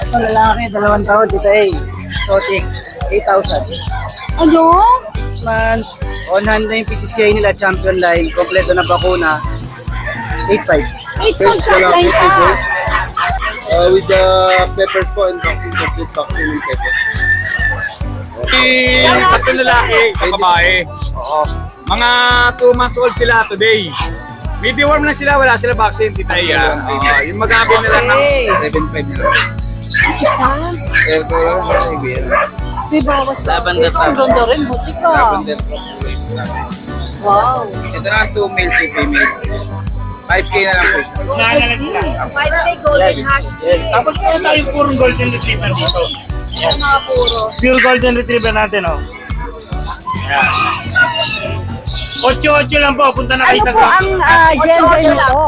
Ito lalaki, 2 taon, dito eh. Sotik, 8,000. Ano? 6 months, on hand na yung PCCI nila, champion line, kompleto na bakuna, 8,500. 8 months line ka. With the peppers po and complete vaccine and peppers. Tatlong lalaki, isang babae. Oo. Mga 2 months old sila today. Baby worm na sila, wala sila vaccine, titay. Yung mag-aabi na lang ng 7.5 nila. Isa? Ito, Di bawas na. Lavender Ito, ang trap. ganda rin. Buti ka. lavender. Wow. Ito na 2 male, 2 female. 5K na lang po isa. 5K golden husky. Tapos meron tayong purong golden retriever mo to. Yung mga puro. Pure golden retriever natin, oh. Yan. 8-8 lang po, punta na kayo Ano sa po ang gender nito?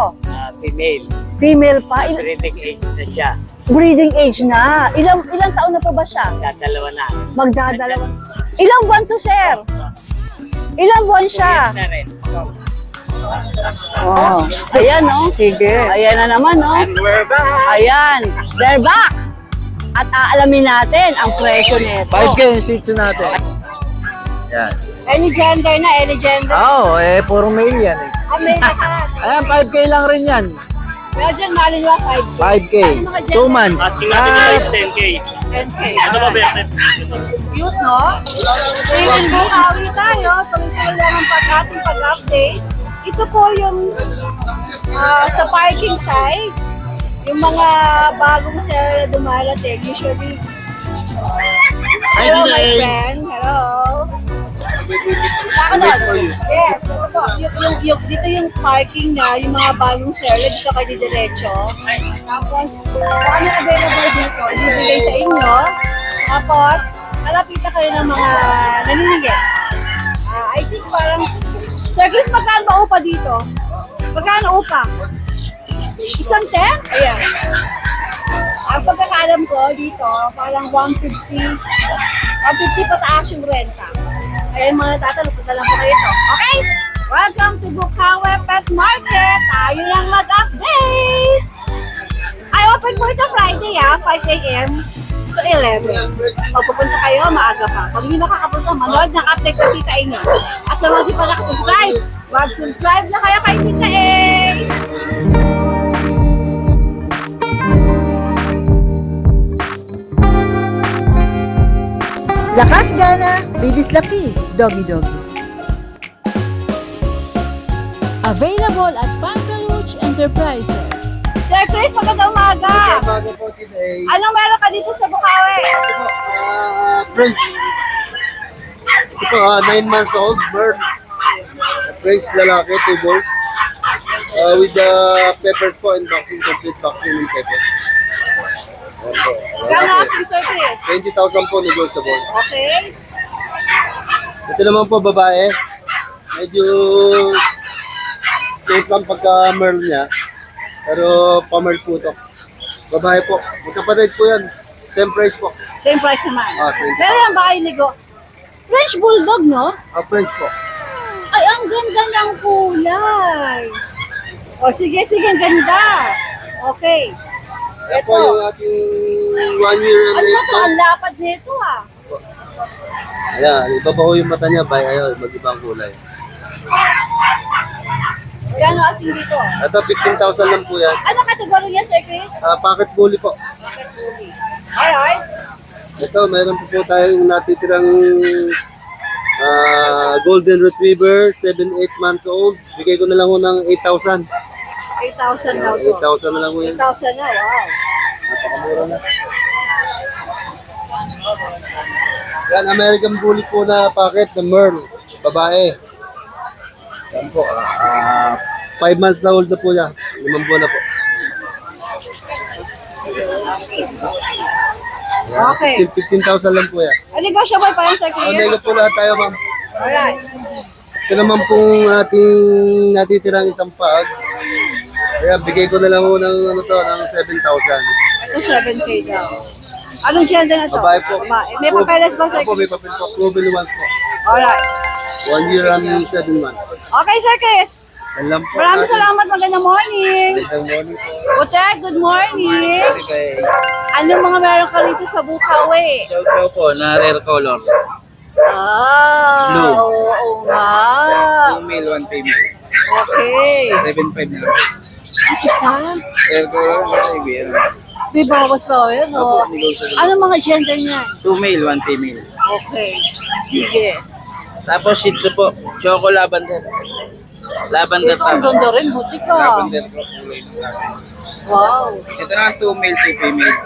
Female, Female pa? breeding age na siya, Breeding age na. Ilang taon na po ba siya? dadalawa na. Magdadalawa. Ilang buwan to, sir? Ilang buwan siya? Na rin. Oh. Ayan, no? Sige. Ayan na naman, no? And we're back! Ayan. They're back. At aalamin natin ang presyo nito. 5K yung shih tzu natin. Yan. Any gender na, any gender. Oo, puro male yan eh. American. Ayan, 5K lang rin yan. Kaya dyan, mali nyo 5K. 5K, 2 months. asking natin nila is 10K. 10K. Ito ba, Berte? Cute, no? Ngayon, bukawi tayo. Tuloy-tuloy lang ang ating pag-update. Ito po yung sa parking side. Yung mga bagong seller na dumalating. Usually, hello, my friend. Hello. Baka doon. Yes. Ito po. Dito yung parking na, yung mga bagong seller. Dito kayo diretso. Tapos, kami available dito. Ibibigay sa inyo. Tapos, malapitan kayo ng mga naninigit. I think parang, Sir Chris, magkano ba upa dito? Magkano upa? Isang tent? Ayan. Ang pagkakalam ko dito, parang 150. 150 pataas yung renta. Ayan mga tatanong, punta lang po kayo ito. Okay? Welcome to Bukawi Pet Market. Tayo lang mag-update. Ay, open po ito Friday 5 a.m. to 11. Pag pupunta kayo, maaga pa. Pag hindi nakakapunta, manood ng update na Tita Inyo. At sa mga di pa nakasubscribe, mag-subscribe na kayo kay Tita A. Lakas gana, bilis laki, doggy doggy. Available at Fantaluch Enterprises. Sir Chris, magandang umaga. Bago po today, Anong meron ka dito sa Bukawi? French. Ito po, 9 months old, bird. French lalaki, 2 balls. With the peppers po and vaccine, complete vaccine and peppers. Gano'n asking Sir Chris? 20,000 po negotiable. Okay. Ito naman po babae. Medyo straight lang pagka merl niya. Pero pa-merl po ito. Babae po. Magkapatid po yan. Same price po. Same price naman. 20. Pero yung bahay ni Go. French Bulldog, no? French po. Ay, ang ganda ng kulay. O, sige, ang ganda. Okay. Ito po yung ating 1 year and Ano 8 ba ito? Ang months. lapad nito, Ayan, iba pa po yung mata niya. Ayun, mag-ibang kulay. Gano'n asking dito? Ito, 15,000 lang po yan. Ano kategory niya, Sir Chris? Pocket bully po. Alright. Ito, mayroon po tayong natitirang golden retriever, 7-8 months old. Bigay ko na lang ho ng 8,000. 8,000 daw to. 8,000 na lang ho yan. 8,000 na, wow. Napakamura na. Yan, American Bully po na packet na Merl. Babae. Yan po. 5 months na old na po yan. 5 buwan na po. Yan, Okay. 15,000 lang po yan. Negotiable pa yan, Sir Chris? Nego po lahat tayo, ma'am. Alright. Ito naman pong ating natitirang isang pag. Kaya bigay ko na lang ho ng, ng 7,000. Ito 7K daw. Anong gender na to? Babae po. Babae. May papeles ba, Sir Opo, may Chris? papel po. Proven once po. Alright. 1 year and 7 months. Okay, Sir Chris. Yan lang po. Maraming salamat. Magandang morning. Magandang morning po. Butek, good morning. Ano mga meron ka rito sa Bukawi? Chow chow po, na rare color. Ah, oo nga. 2 male, 1 female. Okay. 7.5 na lang po. Isa? Rare color, kaibigan. May bawas pa kayo, no? Ano mga gender niyan? 2 male, 1 female. Okay. Sige. Tapos Shih Tzu po, Choco Lavender. Lavender Ito ang ganda rin, buti ka. Lavender po, kulay ng lavender. Wow. Ito na 2 male, 2 female.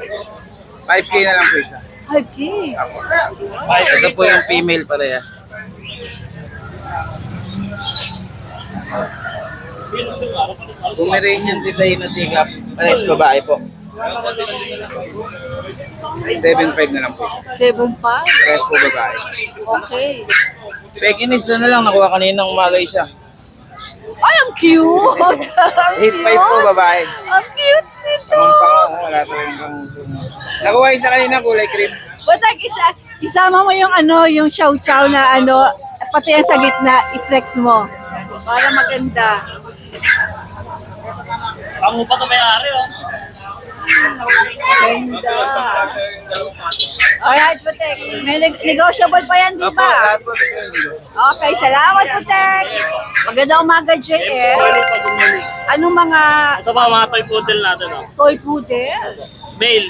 5K na lang po isa. 5K. Ito po yung female parehas. Pomeranian Titay na tigap, parehas babae po. 7.5 na lang po isa. 7 pa? Parehas po babae. Okay. Pekinis na lang, nakuha kaninang umaga isa. Ay, ang cute! 8.5 po babae. Ang cute nito! Ang pango, wala tayong panguso. Nakuha isa kanina kulay cream. Butek, isama mo yung yung chow-chow na pati yan sa gitna, i-flex mo. Para maganda. Pango pa ito may-ari, oh. Ganda. Alright, Butek. May negotiable pa yan, di Opo, ba? lahat po. Okay, salamat, Butek. Magandang umaga, JS. Anong mga Ito pa, mga toy poodle natin, oh. toy poodle? Male,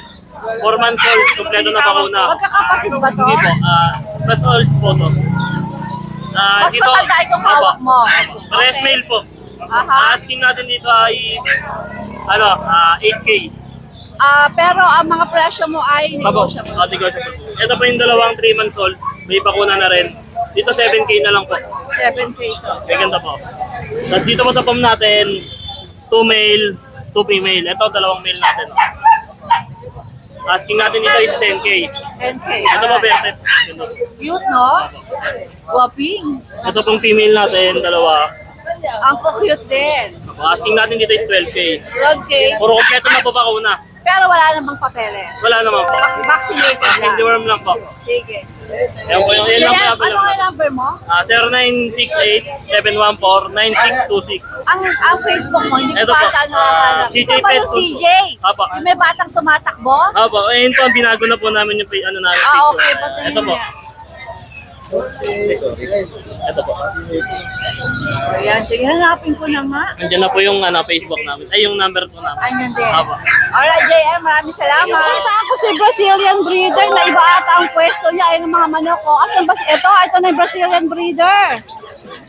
4 months old, kompleto na bakuna. Magkakapatid ba to? Hindi po, plus old po to. Mas matanda itong hawak mo. Parehas male po. Aha. Asking natin dito is, 8K. Pero ang mga presyo mo ay Apo, negotiable. negotiable. Ito po yung dalawang 3 months old, may bakuna na rin. Dito 7K na lang po. 7K to. May ganda po. Tapos dito po sa pom natin, 2 male, 2 female. Ito, dalawang male natin. Asking natin dito is 10K. 10K. Ito po, Berte. Cute, no? Waping. Ito pong female natin, dalawa. Ang cute din. Asking natin dito is 12K. 12K. Puro kompleto na po bakuna. Pero wala namang papeles. Wala naman po. Vaccinated lang. Hindi-worm lang po. Sige. Yan po yung Sige, yan lang po. ano ang number mo? 0968-714-9626. Ang Facebook mo, hindi ko Ito po. bata nakahanap. CJ Ito ba yung Pet Food CJ? po. Apo. Yung may batang tumatakbo? Opo, ayun po, binago na po namin yung namin. Okay. Pati Ito po. niya. Ito po. Ayan, sige, hanapin ko na nga. Nandiyan na po yung Facebook namin. Ay, yung number po namin. Anyan din. Apo. Alright, JM, maraming salamat. Kita ako si Brazilian breeder na iba ata ang pwesto niya. Ayun ang mga manok ko. Asan ba? Ito na yung Brazilian breeder.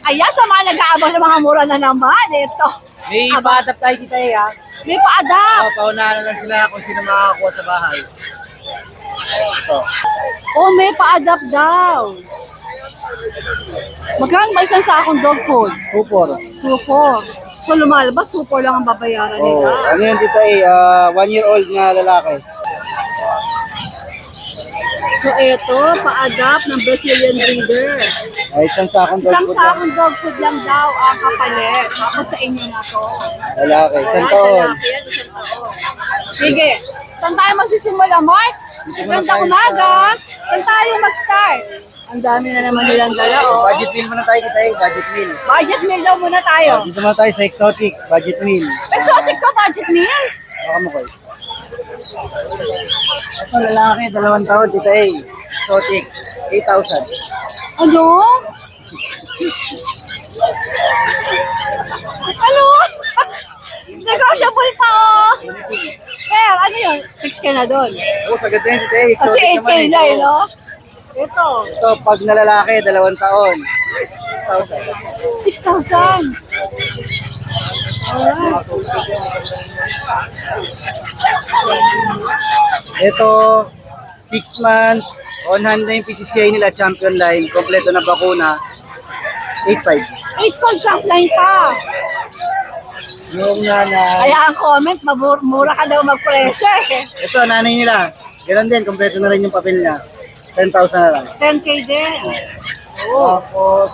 Ayan, sa mga nag-aabang ng mga mura na naman. Ito. May ipa-adapt tayo kita ha. May pa-adapt. Paunahan na lang sila kung sino makakakuha sa bahay. Oh, may pa-adapt daw. Magkano ba isang sakong dog food? 2-4. 2-4. So lumalabas, 2-4 lang ang babayaran Oh, nila. ano yan tita 1-year-old na lalaki. So ito, pa-adapt ng Brazilian breeder. Ay, isang sakong dog Isang food sakong dog food lang daw ang kapalit. Tapos sa inyo na to. lalaki. Isang Alright, taon. lalaki yan, isang taon. Sige, saan tayo magsisimula, Mark? Magandang umaga. Saan tayo mag-start? Ang dami na naman nilang dala, oh. Budget meal muna tayo kita budget meal. Budget meal daw muna tayo. Dito muna tayo sa exotic, budget meal. Exotic to, budget meal? Baka mo kayo. Ito lalaki, 2 taon, tita exotic, 8,000. Ano? Ano? Negotiable pa, oh. Pero ano yun? 6K na doon. Oh, sagad na yun, tita Kasi exotic 8K na, eh, no? Ito. Ito, pag na lalaki, 2 taon, 6,000. 6,000. Alright. Ito, 6 months, on hand na yung PCCI nila, champion line, kompleto na bakuna, 8,500. 8 jump line pa. Yung nanay, Kaya ang comment, mura ka daw mag-pressure eh. ito, nanay nila, ganoon din, kompleto na rin yung papel niya, 10,000 na lang. 10K din. Oh. Tapos,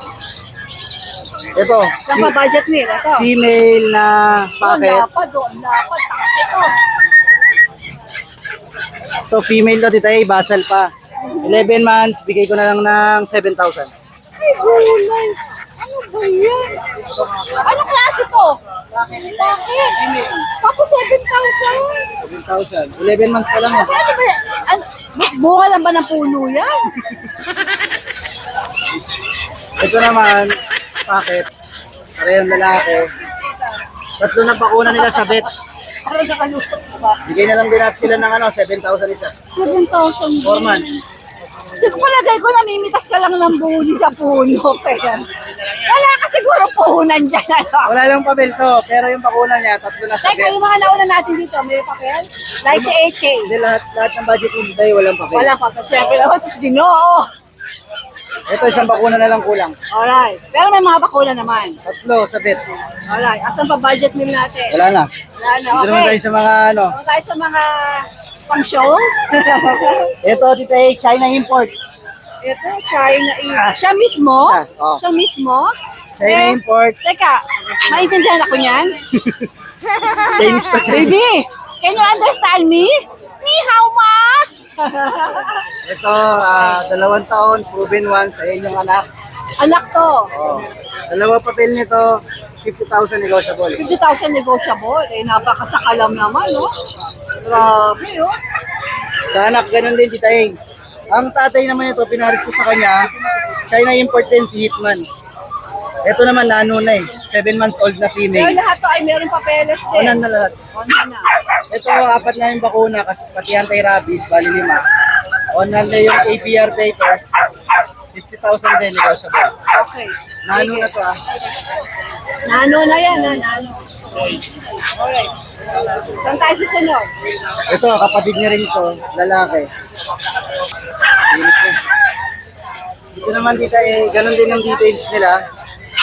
ito, Saan pa budget meal? Ito. female na Doon packet. lapad, doon lapad. Ito. So, female to, tita basal pa. 11 months, bigay ko na lang ng 7,000. Ay, gulay. Ano Ayan. Anong klase to? Bakit? Tapos 7,000. 7,000. 11 months pa lang eh. Ano ba yan? Bunga lang ba ng puno yan? Ito naman, packet. Parehong lalaki. 3 na bakuna nila sa vet. Parang nakalutot na ba? Bigay na lang din natin sila ng 7,000 isa. 7,000. 4 months. Siguro palagay ko namimitas ka lang ng buhuli sa puno. Kaya, wala ka siguro puhunan dyan. Ano? Wala lang papel to, pero yung bakuna niya, 3 na sa Teka, vet. yung mga nauna natin dito, may papel? Like si 8K. Hindi, lahat ng budget mo tayo, walang papel. Wala papel. Siyempre naman, sus Ginoo. Ito, isang bakuna na lang kulang. Alright. Pero may mga bakuna naman. 3 sa vet. Alright. Asan pa budget meal natin? Wala na. Wala na. Dito naman tayo Okay. sa mga Ano tayo sa mga pang-show? Ito, dito ay China import. Ito, China. Siya mismo? Siya, oh. Siya mismo? China import. Teka, maintindihan ako niyan? Chinese to Chinese. Baby, can you understand me? Ni hao ma! Ito, 2 taon, proven one sa inyong anak. Anak to. Oh. 2 papel nito, 50,000 negotiable. 50,000 negotiable. Eh, napakasakalam naman, no? Grabe, oh. Sa anak, ganun din, titay. Ang tatay naman ito, pinaris ko sa kanya, China import din si Hitman. Ito naman, nano na eh. 7 months old na Pero female. lahat to ay meron papeles din. Onan na lahat. Onan na. Ito, 4 na yung bakuna, kasi pati anti-rabies, bali 5. Onan na yung APR papers, 50,000 din negotiable. Okay. Nano na to ah. Nano na yan, ha? Nano. Alright. Saan tayo susunod? Ito, kapatid niya rin ito, lalaki. Pilit niya. Dito naman dito eh, ganun din ang details nila.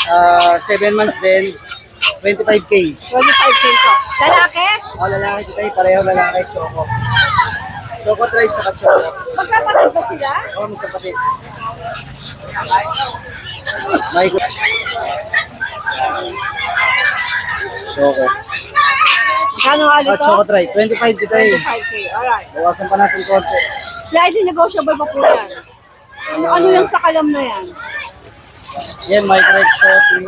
7 months din, 25K. 25K to. Lalaki? Lalaki dito eh, pareho lalaki, choco. Choco try, tsaka choco. Magkapatid ba sila? Magkapatid. May choco. Kano nga dito? Choco try, 25 dito eh. 25K. Alright. Bawasan pa natin konti. Slightly negotiable pa po yan. Ano yung sa kalam na yan? Yan, micro exotic.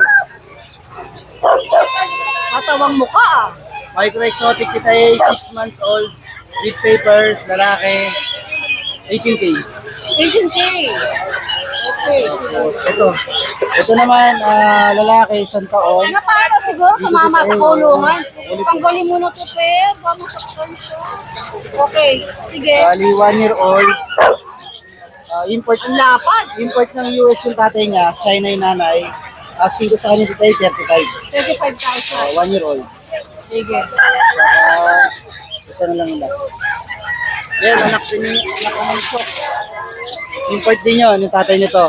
Matawang mukha ah. Micro exotic kita eh, 6 months old. With papers, lalaki. 18K. 18K. Okay. Ito naman, lalaki, 1 taon. Ano paano siguro tumama sa kulungan? Tanggalin mo na to, Fer. Baka masaktan siya. Okay. Sige. Bali, 1 year old. Import Ang lapad. import ng US yung tatay niya, China yung nanay. Asking ko sa kanya si tayo, 35. 35,000. 1 year old. Sige. Ito na lang yung last. Yan, anak naman ito. Import din yun, yung tatay nito.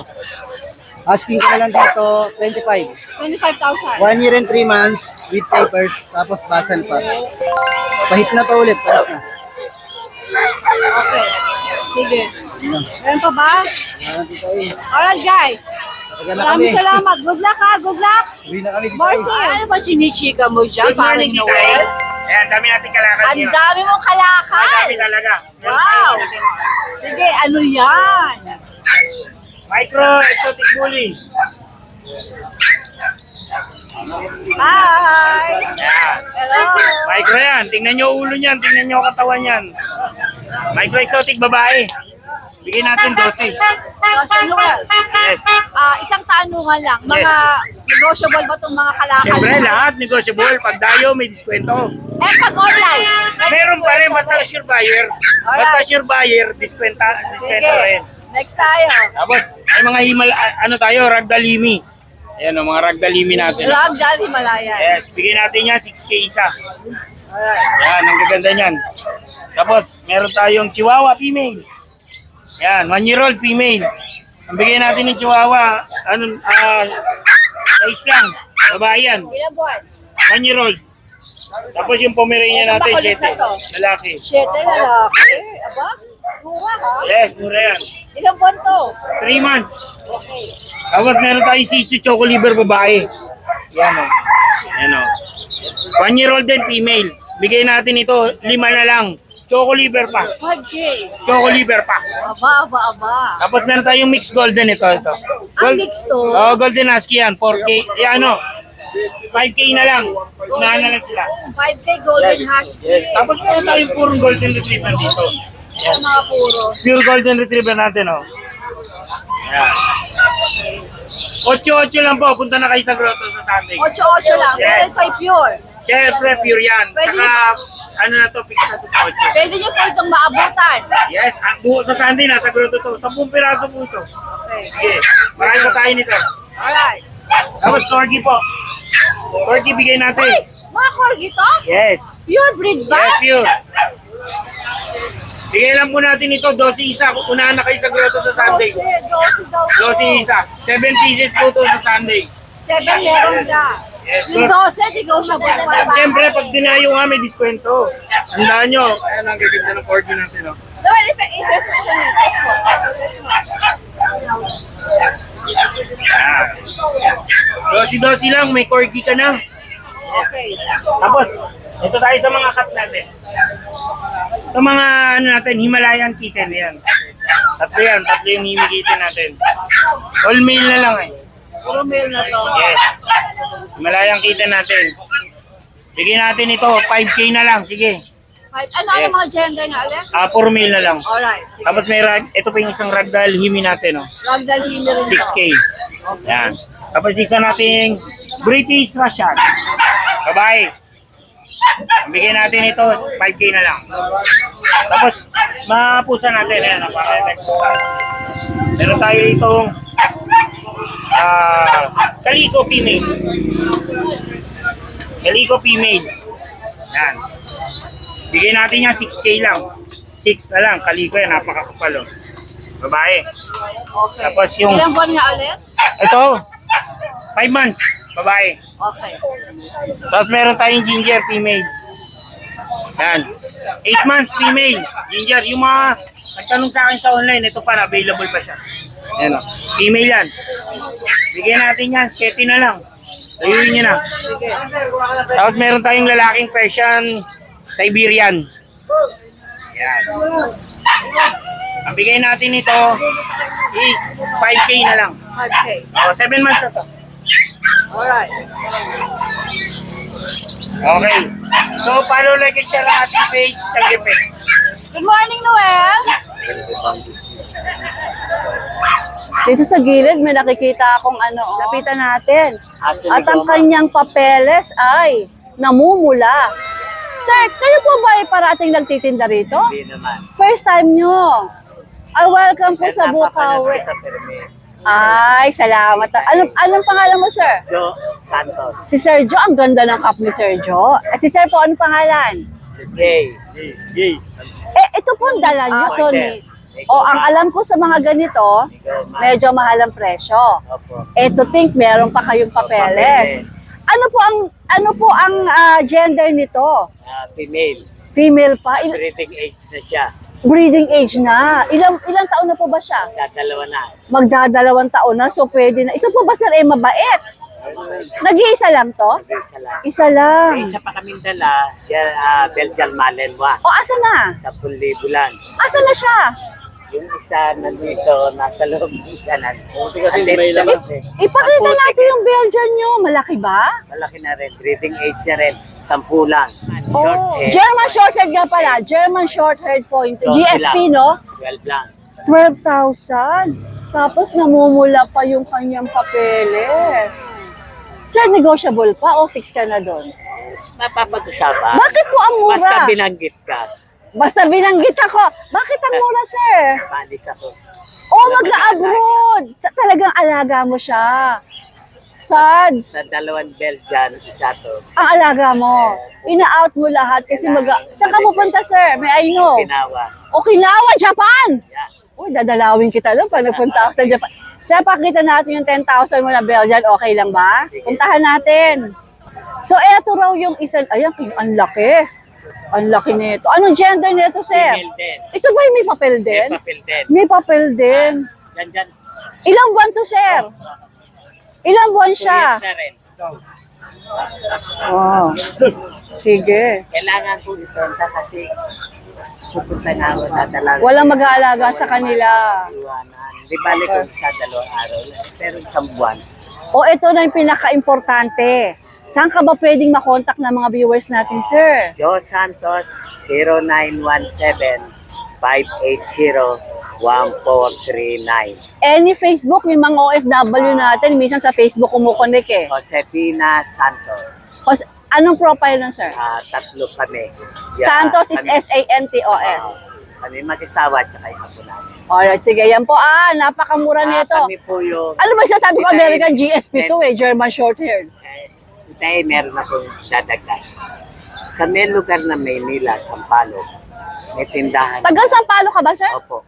Asking ko na lang dito, 25. 25,000. 1 year and 3 months with papers, tapos basal pa. Pahit na to ulit, pahit na. Okay. Sige. Meron pa ba? Alright guys. Maraming salamat. Good luck ha. Good luck. Uwi na kami dito. Marcy, ano ba chinichika mo dyan? Parang Noel? Ayan, dami natin kalakal Ang dami mong kalakal. talaga. Wow. Sige, ano yan? Micro exotic bully. Hi. Ayan. Hello. Micro yan. Tingnan nyo ulo niyan. Tingnan nyo katawan niyan. Micro exotic babae. Bigyan natin 12. Sa Noel. Yes. Isang tanungan lang. Mga negotiable ba itong mga kalakal? Siyempre, lahat negotiable. Pag dayo, may diskwento. Eh, pag online. may Meron pa rin, diskwento basta din. sure buyer. Basta sure buyer, diskwento Sige. rin. Next tayo. Tapos, may mga ano tayo, ragdalimi. Ayan o, mga ragdalimi natin. Ragdoll Himalayan. Yes, bigyan natin yan, 6K isa. Alright. Yan, ang gaganda niyan. Tapos, meron tayong chihuahua female. Yan, 1-year-old female. Ang bigyan natin ng chihuahua, size lang, babae yan, Ilang buwan? 1-year-old. Tapos yung Pomeranian Ito, natin, makulit 7, na to. lalaki. 7 lalaki. Aba, mura ha? Yes, mura yan. Ilang buwan to? 3 months. Okay. Tapos meron tayong Shih Tzu Choco Liver babae. Yan o. Yan o. 1-year-old din, female. Bigay natin ito, 5 na lang. Choco liver pa. 5K. Choco liver pa. Aba. Tapos meron tayong mixed golden ito. Ang mix to. Oh, golden husky yan. 4K. Yan ano. 5K na lang. Unahan na lang sila. 5K golden husky. Tapos meron tayong purong golden retriever dito. Ang mga puro. Pure golden retriever natin, oh. Yan. 8-8 lang po. Punta na kayo sa grotto sa Sunday. 8-8 lang. Pero ito ay pure. Siyempre, pure yan. Pwede- Saka, ano na to, fix na to sa 8. Pwede nyo po itong maabutan. Yes, buo sa Sunday, nasa grotto to. 10 piraso po ito. Okay. Sige, marami po kain nito. Alright. Tapos, corgi po. Corgi, bigay natin. Ay, mga corgi to? Yes. Pure breed ba? Yes, pure. Bigay lang po natin ito, 12 isa. Unahan na kayo sa grotto sa Sunday. 12 daw. 12 isa. 7 pieces po ito sa Sunday. 7 meron ka. Yes, Yung 12, negotiable pa ba? siyempre, pag dinayo nga, may diskwento. Tandaan nyo. Ayan ang gaganda ng corgi natin, oh. Well, isa Dosi-dosi lang, may corgi ka na. Okay. Tapos, ito tayo sa mga cut natin. Ito mga ano natin, Himalayan kitten, yan. Tatlo yung himigitten natin. All male na lang eh. Puro male na to. Yes. Himalayan kitten natin. Bigyan natin ito, 5K na lang, sige. Ano Yes. ang mga gender nga ulit? Puro male na lang. Alright. Sige. Tapos may ito pa yung isang ragdoll himi natin, oh. Ragdoll Himi rin to. 6K. Yan. Tapos isa nating British Russian. Babae. Bigyan natin ito, 5K na lang. Tapos, mga pusa natin, ayan, para-effect pusa. Meron tayo itong Calico female. Calico female. Yan. Bigyan natin yan, 6K lang. 6 na lang, Calico yan, napakakapal, oh. Babae. Okay. Tapos yung, Ilang buwan nga ulit? ito, 5 months, babae. Okay. Tapos meron tayong ginger female. Yan. 8 months female. Ginger. Yung mga nagtanong sa akin sa online, ito pa, available pa siya. Yan o. Female yan. Bigyan natin yan. 7 na lang. Layuin nyo na. Tapos meron tayong lalaking Persian Siberian. Yan. Ang bigay natin ito is 5K na lang. 5K. 7 months na to. Alright. Okay. So, follow, like, and share ang ating page, Changi Pets. Good morning, Noel. Dito sa gilid, may nakikita akong ano, lapitan natin. At ang kanyang papeles ay namumula. Sir, kayo po ba ay parating nagtitinda rito? Hindi naman. First time nyo. Ay, welcome po sa Bukawi. Ay, salamat. Anong pangalan mo, sir? Joe Santos. Si Sir Jo, ang ganda ng cup ni Sir Jo. At si Sir po, anong pangalan? Si Jay. Ito po ang dala nyo, Sony. O, ang alam ko sa mga ganito, medyo mahal ang presyo. Opo. To think, meron pa kayong papeles. Ano po ang gender nito? Female. Female pa? Breeding age na siya. Breeding age na. Ilang taon na po ba siya? Dadalawa na. Magdadalawang taon na, so pwede na. Ito po ba, sir, mabait? Nag-iisa lang to? Isa lang. Isa lang. May isa pa kaming dala, yan, Belgian Malinois. O, asa na? 10,000 lang. Asa na siya? Yung isa nandito, nasa loob ng kanan. kasi may laman. Ipakita natin yung Belgian nyo. Malaki ba? Malaki na rin. Breeding age na rin. 10 lang. Short Oh, hair. German Shorthaired nga pala. German Shorthaired point. 12 GSP, lang. no? 12 lang. 12,000. Tapos namumula pa yung kanyang papeles. Sir, negotiable pa o fix ka na doon? Mapapag-usapan. Bakit po ang mura? Basta binanggit ka. Basta binanggit ako. Bakit ang mura, sir? Panis ako. Oh, mag-abroad. Talagang alaga mo siya. Sad. Sa 2 Belgian, isa to. Ang alaga mo. Ina-out mo lahat kasi Saan ka pupunta, sir? May I know. Ginawa. Okinawa, Japan! Yeah. Uy, dadalawin kita doon pag nagpunta ako sa Japan. Sir, pakita natin yung 10,000 mo na Belgian. Okay lang ba? Sige. Puntahan natin. So, eto raw yung isang... Ayan, ang laki. Ang laki nito. Anong gender nito, sir? Female din. Ito ba yung may papel din? May papel din. May papel din. Dyan. Ilang buwan to, sir? Ilang buwan 2 siya? years na rin. Oh. Sige. Kailangan ko ibenta kasi pupunta na ako, dadala. Walang mag-aalaga sa kanila. Iwanan. Di bali ko sa 2 araw lang, pero isang buwan. O ito na yung pinaka-importante. Saan ka ba pwedeng makontak ng mga viewers natin, sir? Joe Santos, 0917-580-1439. Any Facebook, may mga OFW natin. Minsan sa Facebook kumukonek eh. Josefina Santos. Anong profile nun, sir? 3 kami. Santos is kami- S-A-N-T-O-S. Kami mag-isawa at saka yung apo namin. Alright, sige. Yan po. Napakamura nito. Kami po yung... Ano ba sinasabi ko? Tita, American GSP to eh. German short-haired. Tayo meron akong dadagdag. Sa may lugar na Maynila, Sampaloc, may tindahan. Taga Sampalo ka ba, sir? Opo.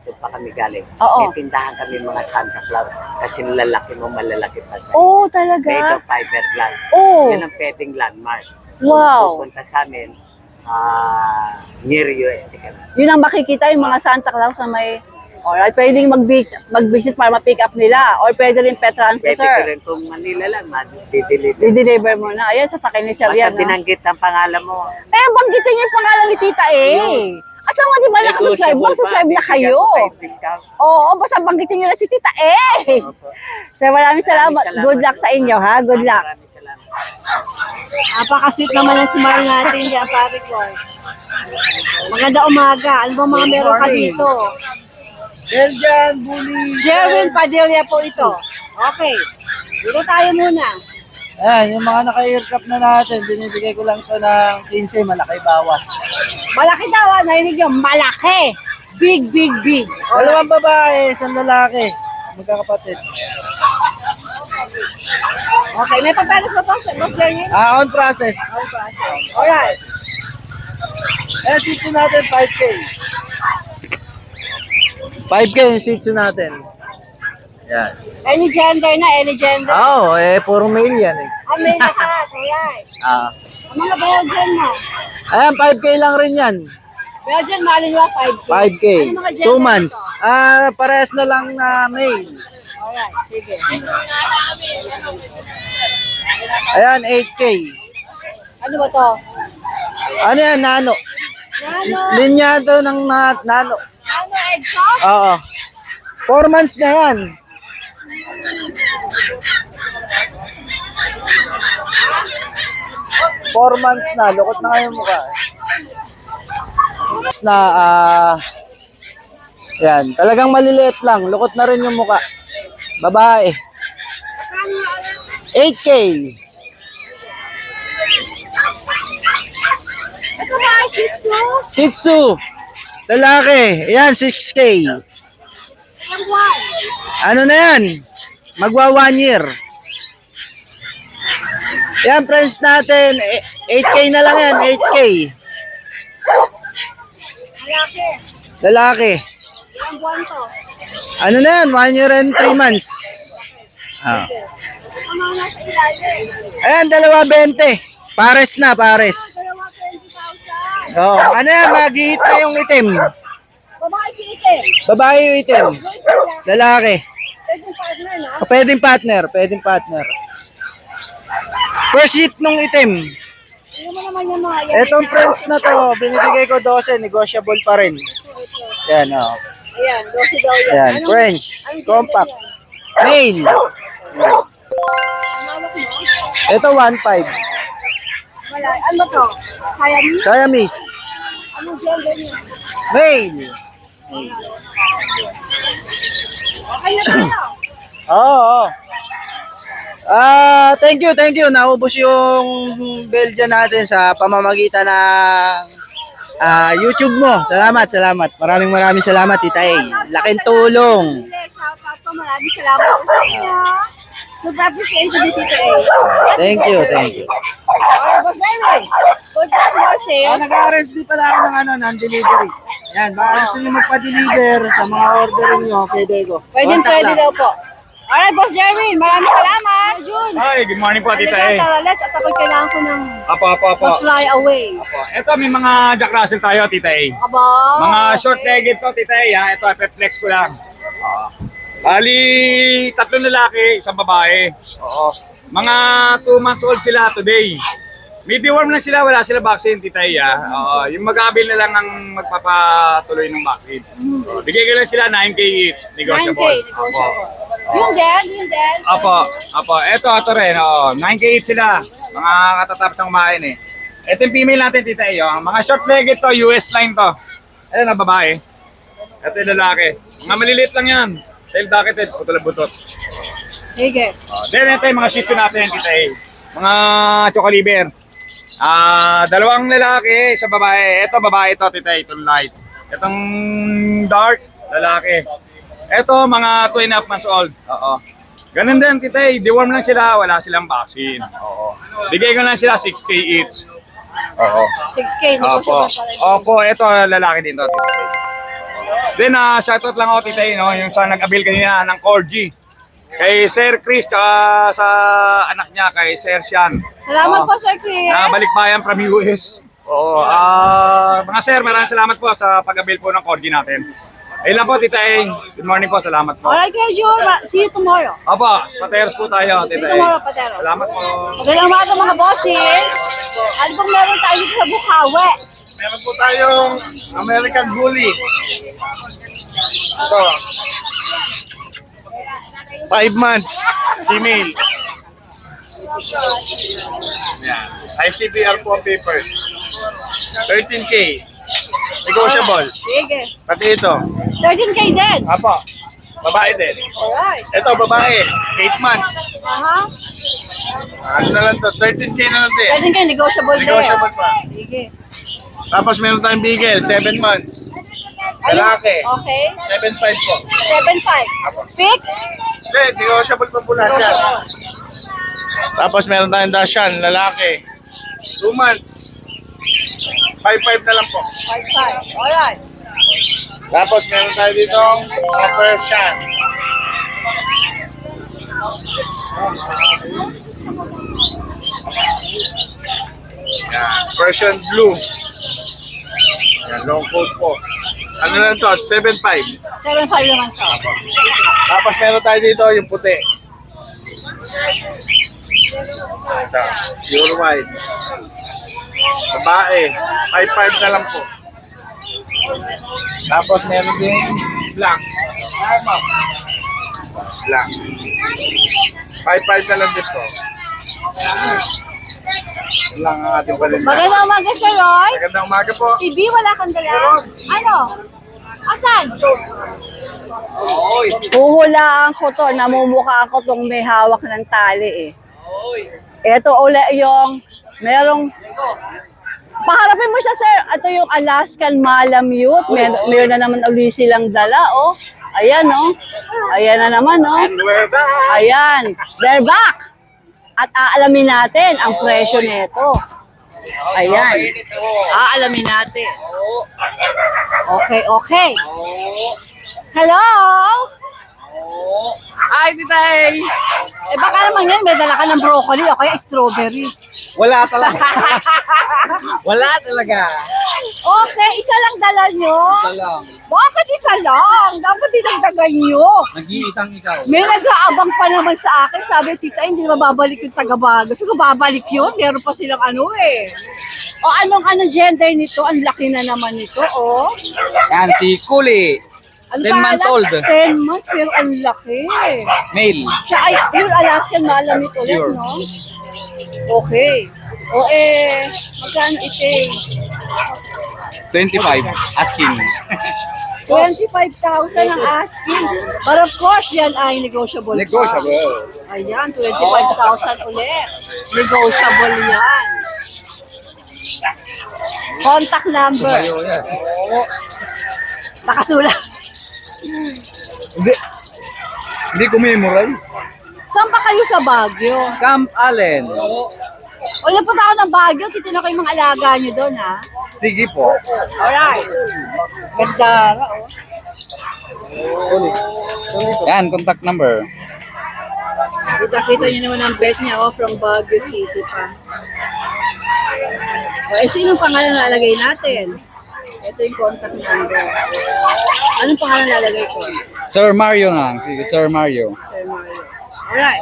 Doon pa kami galing. Oo. May tindahan kami mga Santa Claus. Kasi lalaki mo, malalaki pa sa Oh, made talaga? of fiberglass. Oh. Yan ang pwedeng landmark. Wow. Pupunta sa amin, near UST kami. Yun ang makikita yung mga Santa Claus na may... Alright, pwedeng mag-visit para ma-pick up nila. Or pwede rin pet transfer, Pwede ko sir. rin kung Manila lang, dideliver. I-deliver mo na. Ayan, sasakay ni Sir Basta yan. no? binanggit ang pangalan mo. Banggitin niyo yung pangalan ni Tita eh. Asa mo di ba nakasubscribe? Mag-subscribe na kayo. Discount. Oo, basta banggitin niyo na si Tita eh. Sir, maraming salamat. Good luck sa inyo, ha? Good luck. Maraming salamat. Napaka-sweet naman ang smile natin dyan, pare ko. Maganda umaga. Ano ba mga meron ka dito? Belgian Bully. Jerwin Padilla po ito. Okay. Dito tayo muna. Ayan, yung mga naka-aircraft na natin, binibigay ko lang to ng 15, malaki bawas. Malaki daw, narinig nyo, malaki. Big, big, big. Dalawang babae, isang lalaki. Magkakapatid. Okay, may papeles ba ito? Boss Jerwin? On process. Alright. Ayan, Shih Tzu natin, 5K. 5K yung Shih Tzu natin. Yan. Any gender na, any gender. Oo, puro male yan eh. May lahat, alright. Ang mga Belgian mo. Ayan, 5K lang rin yan. Belgian, malin mo 5K. 5K. Ano mga gender 2 months. nito? Parehas na lang na male. Alright, sige. Ayan, 8K. Ano ba to? Ano yan, nano? Nano? Linya to ng nano. Nano egg shop? Oo. 4 months na yan. Four months na, lukot na kayo mukha. Na, yan, talagang maliliit lang, lukot na rin yung mukha. Babae. 8K. Ito ba, Shih Tzu? Shih Tzu. Lalaki. Yan, 6K. M1. Ano na yan? Magwa 1 year. Yan, friends natin. 8K na lang yan, 8K. Malaki. Lalaki. Ilang buwan to? Ano na yan? 1 year and 3 months. Ang mga nasa ilalim. Ayan, 2.20. Pares na, pares. Dalawa 20,000. Oh, ano yan? Mag-hit na yung itim. Babae si itim. Babae yung itim. Boy sila. Lalaki. Pwede partner, no? Pwedeng partner, pwedeng partner. First hit nung itim. Ano mo naman yung mga yan? Etong friends na to, binibigay ko 12, negotiable pa rin. Yan, oh. Ayan, 12 daw yan. Yan, French, compact, male. Malak mo? Ito 1.5. Wala. Ano ba to? Siamese? Siamese, Anong gender niya? male. Okay na tayo. Oo. Thank you. Naubos yung Belgian natin sa pamamagitan ng YouTube mo. Salamat. Maraming salamat, Tita A. Laking tulong. Shout out po. Maraming salamat po sa inyo. Super appreciate you, Tita A. Thank you. Alright, Boss Raymond. Good luck, bosses. Nag-arrange din pala ako ng delivery. Yan, baka gusto nyo magpa-deliver sa mga order nyo, pwede ko. Pwede daw po. Alright, Boss Jerwin. Maraming salamat. Jun. Hi, good morning po, Tita A. Tara, let's. At ako'y kailangan ko ng Apo. fly away. Ito, may mga Jack Russell tayo, Tita A. Aba. Mga short legged to, Tita A. Ha? Ito, flex ko lang. Bali, 3 lalaki, 1 babae. Oo. Mga 2 months old sila today. Mediworm lang sila, wala sila vaccine, Tita Iya. Oo, yung mag-aabil na lang ang magpapatuloy ng vaccine. Bigay ko lang sila 9K each, 9K, negotiable. negotiable. Yung din. Opo. Ito rin. Oo. 9K each sila. Mga katatapos ng kumain eh. Ito yung female natin, Tita Iyo. Mga short-legged to, US line to. Ayan ang babae. Ito yung lalaki. Mga maliliit lang yan. Tail docketed, putol ang butot. Sige. Then ito yung mga shih tzu natin, Tita Iyo. Mga choco-liver. 2 lalaki, 1 babae. Ito babae ito, Tita Iyo. Itong light. Itong dark, lalaki. Ito, mga 2.5 months old. Oo. Ganun din, Tita Iyo. Deworm lang sila, wala silang vaccine. Oo. Bigay ko lang sila 6K each. Oo. 6K, Opo. negotiable pa rin. Opo, ito lalaki din to, Tita Iyo. Then, shoutout lang ako, Tita Iyo, no? Yung sa nag-avail kanina ng Corgi. Kay Sir Chris, tsaka sa anak niya, kay Sir Sean. Salamat Oo. po, Sir Chris. Balikbayan from US. Oo. Mga sir, maraming salamat po sa pag-avail po ng Corgi natin. Ayun lang po, Tita Iyo. Good morning po, salamat po. Alright, Kuya Jun. See you tomorrow. Opo, pateros po tayo, See you Tita Iyo. tomorrow, Patero. Salamat po. Magandang umaga mga bossing. Ano bang meron tayo dito sa Bukawi? Meron po tayong American Bully. Ito. 5 months, female. Yan. ICPR po ang papers. 13K. Negotiable. Sige. Pati ito. 13K din. Apo. Babae din. Alright. Ito, babae. 8 months. Aha. Ano na lang to? 13K na lang din. 13K, negotiable din. Negotiable pa. Sige. Tapos meron tayong bigel, 7 months. Lalaki. Okay. 7.5 po. 7.5. Fix? Hindi, negotiable pa po lahat yan. Tapos meron tayong Dashan, lalaki. 2 months. 5.5 na lang po. 5.5. Alright. Tapos meron tayo dito Persian. Yan, Persian blue. Yan, long coat po. Ano lang to? 7.5. 7.5 naman siya. Tapos meron tayo dito yung puti. Ito, pure white. Babae, 5.5 na lang po. Tapos meron din black. Black. 5.5 na lang din po. Yan lang ang ating palinda. Magandang umaga, Sir Roy. Magandang umaga po. Si B, wala kang dala. Ano? Asan? Huhulaan ko to, namumukha ko tong may hawak ng tali eh. Ito uli yung merong paharapin mo siya, sir. Ito yung Alaskan Malamute. Meron na naman uli silang dala, oh. Ayan, oh. Ayan na naman, oh. Ayan. They're back. At aalamin natin ang presyo nito. Ayan. Aalamin natin. Okay. Hello? Hi, Titay! Eh baka naman yan, may dala ka ng broccoli o kaya strawberry. Wala talaga. Wala talaga. Okay, isa lang dala nyo? Lang. Bakit isa lang? Dapat dinagdagan nyo. Nag-iisang isaw. May nag-aabang pa naman sa akin. Sabi, tita, hindi na babalik yung taga-bago. So, babalik yun. Meron pa silang ano eh. O anong gender nito? Ang laki na naman nito, oh. Yan, si Kuli. Ano 10 months pangalan? old. 10 months, pero ang laki. Male. Siya ay pure Alaskan Malamute ulit, Pure. no? Okay. O magkano ito? 25. Asking. 25,000 ang asking. But of course, yan ay negotiable. Negotiable. Ayan, 25,000 ulit. Negotiable yan. Contact number. Nakasulat. Hindi ko memorize. Saan pa kayo sa Baguio? Camp Allen. O napunta ako ng Baguio, titignan ko yung mga alaga nyo doon, ha? Sige po. Alright. Gandara, oh. Yan, contact number. Kita-kita nyo naman ang bet niya, oh, from Baguio City pa. O, sinong pangalan na alagay natin? Ito yung contact number. Anong pangalan lalagay ko? Sir Mario nga. Sige, Sir Mario. Sir Mario. Alright.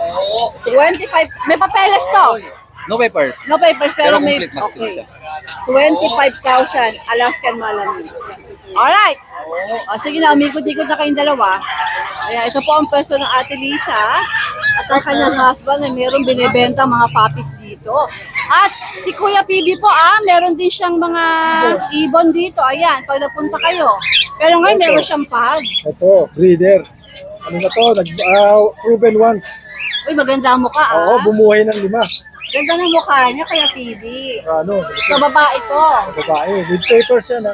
25. May papeles to. No papers. No papers, pero Pero may... complete max Okay. sila. 25,000 Alaskan Malamig. Alright. O, sige na, umikot-ikot na kayong dalawa. Ayan, ito po ang pwesto ng Ate Lisa at ang kanyang husband na mayroong binibenta mga puppies dito. At si Kuya PB po, meron din siyang mga ibon dito. Ayan, pag napunta kayo. Pero ngayon, meron siyang pag. Ito, breeder. Ano na to? Proven once. Uy, maganda ang mukha, Oo, bumuhay ng 5. Ganda ng mukha niya, Kuya PB. Ano? Sa babae to. Babae. With papers yan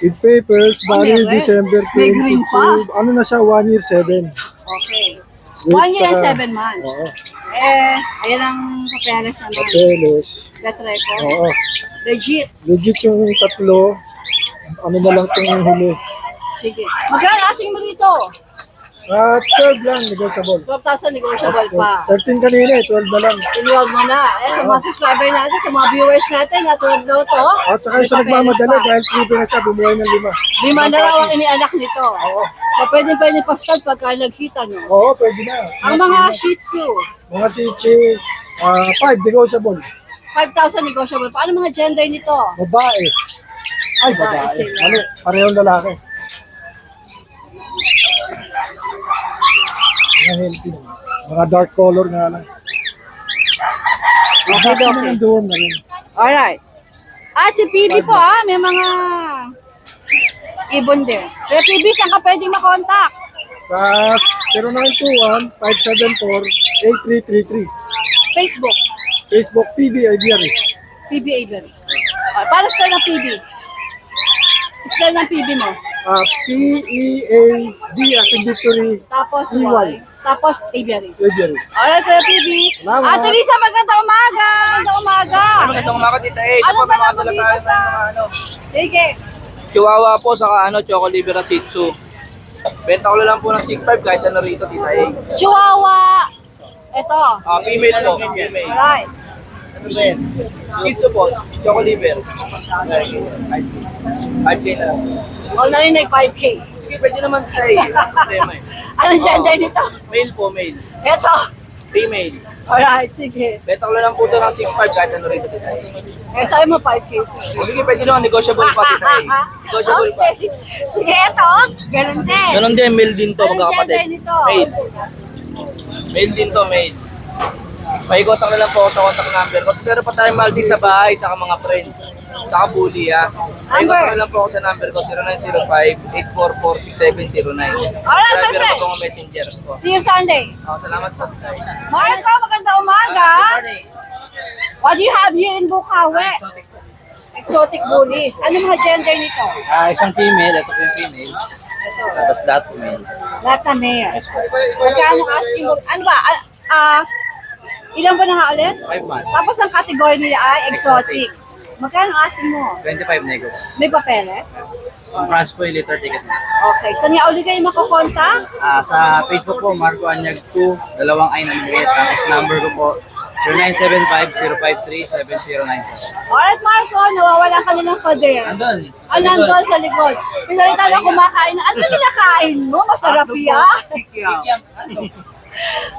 With papers, bali meron. December May green pa. 22. Ano na siya? 1 year 7. Okay. With 1 year and saka- 7 months. Oo. Ayan ang papeles naman. Papeles. Let record. Oo. Legit. Legit yung 3. Ano na lang itong huli. Sige. Magkano asing mo dito? 12 lang, negotiable. 12,000 negotiable pa. 13 kanina 12 na lang. Involve mo na. Sa mga subscriber natin, sa mga viewers natin, na 12 daw to. At saka may sa papeles nagmamadali pa. dahil proven na siya, bumuhay ng 5. 5 na raw ang inianak nito. Oo. So pwede pa-stud pagka nagkita nyo. Oo, pwede na. Ang mga Shih Tzu, Mga Sichi, 5 negotiable. 5,000 negotiable pa. Ano mga gender nito? Babae. Ay, Babae babae. sila. Ano, parehong lalaki. Mga healthy naman. Mga dark color nga lang. Okay, Vaccine okay. naman doon na rin. Alright. At si PB po may mga ibon din. Kaya PB, saan ka pwedeng makontak? Sa 0921-574-8333. Facebook, Facebook, PB Ideary. PB Avery. Para spell ng PB. Spell ng PB mo. P-E-A-D as in victory. Tapos EY. Y. Tapos Avery. Ideary. Alright, Kuya PB. Salamat. Ate Lisa, magandang umaga. Magandang umaga. Magandang umaga, Tita A. Ito Ano po, may dala mga mo dala dito tayo sa... ng mga Sige. Chihuahua po, saka Choco Libera Shih Tzu. Benta ko lang po ng 6.5 kahit ano rito, Tita A. Chihuahua. Ito. Female po, female. Alright. Shih Tzu po, Choco Liber. 5K na lang. O, narinig 5K. Sige, pwede naman, Tita A. Problema eh. Anong gender nito? Male po, male. Ito. Female. Alright, sige. Benta ko lang po ito ng 6.5 kahit ano rito, Tita A. Eh, sabi mo 5K. Sige, pwede naman, negotiable pa, Tita A. Negotiable pa. Okay. Sige, ito. Ganun din. Ganon din, male din to, Anong magkakapatid. gender nito? Male. Male din to, male. Paikotak na lang po ako sa contact number. Kasi meron pa tayong Maltese sa bahay, saka mga friends. Saka bully, ha. Paikotak na lang po ako sa number ko, 0905-844-6709. Alright, Driver perfect. po mga messenger po. See you Sunday. Salamat po, Tay. Marco, magandang umaga. What do you have here in Bukawi? Exotic bullies. Ano mga gender nito? Isang female. Ito po yung female. Ito. Tapos lahat po male. Lahat na male. Magkano asking mo? Ano ba? Ilan ba na nga ulit? 5 months. Tapos ang category nila ay exotic. Magkano asking mo? 25 nego. May papeles? Ang price po yung liter ticket na. Okay. Saan nga ulit kayo makukontak? Sa Facebook po, Marco Anyag 2, 2 I na maliit. Tapos number ko po, 0975-053-7094. Alright, Marco. Nawawala ka na ng father. Andun. Ah, nandun sa likod. Pinalita na kumakain. Ano nilakain mo? Masarap yan.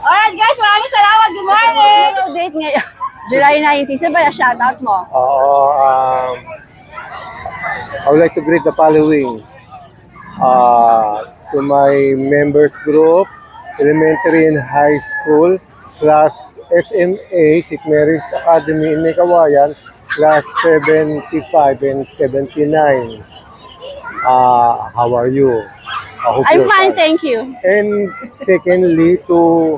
Alright guys, maraming salamat. Good morning. Date ngayon. July 19. Saan ba yung shoutout mo? I would like to greet the following. To my members group, elementary and high school, class SMA, St. Mary's Academy in Nekawayan, class 75 and 79. How are you? I hope I'm you're fine, thank you. And secondly, to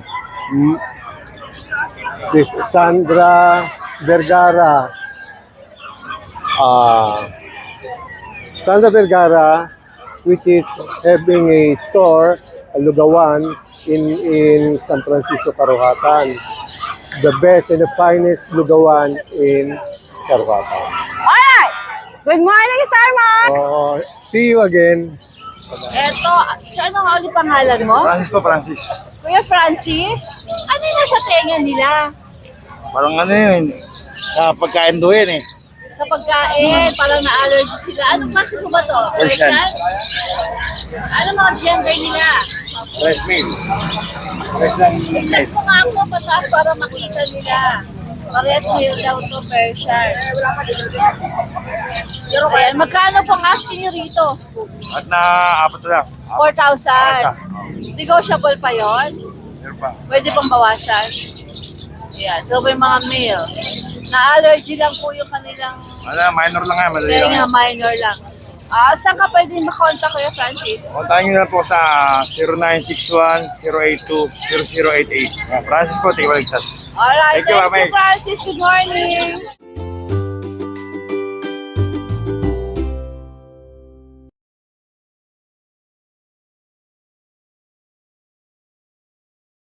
Sis Sandra Vergara. Sandra Vergara, which is having a store, a Lugawan, in San Francisco, Caruhatan. The best and the finest Lugawan in Caruhatan. Alright! Good morning, Star Max! See you again. Eto, ano nga ulit pangalan mo? Francis po, Francis. Kuya Francis, ano yung nasa tenga nila? Parang ano yun, sa pagkain doon eh. Sa pagkain, parang na-allergy sila. Anong klase po ba to? Persian. Ano mga gender nila? Fresh meal. Fresh lang. Plus mo nga ako pataas para makita nila. Parehas male daw to, Persian. Ayan, magkano pong asking nyo rito? At na apat na lang. 4,000. Negotiable pa yon? Meron pa. Pwede pong bawasan? Ayan, ito po yung mga male. Na-allergy lang po yung kanilang Minor lang yan. Madali kaya lang. nga minor lang. Saan ka pwede makontak Kuya Francis? Kontakin nyo na po sa 0961-082-0088. Francis po, Tiwaligtas. Alright, Thank you, thank you Ma'am. Francis. Good morning.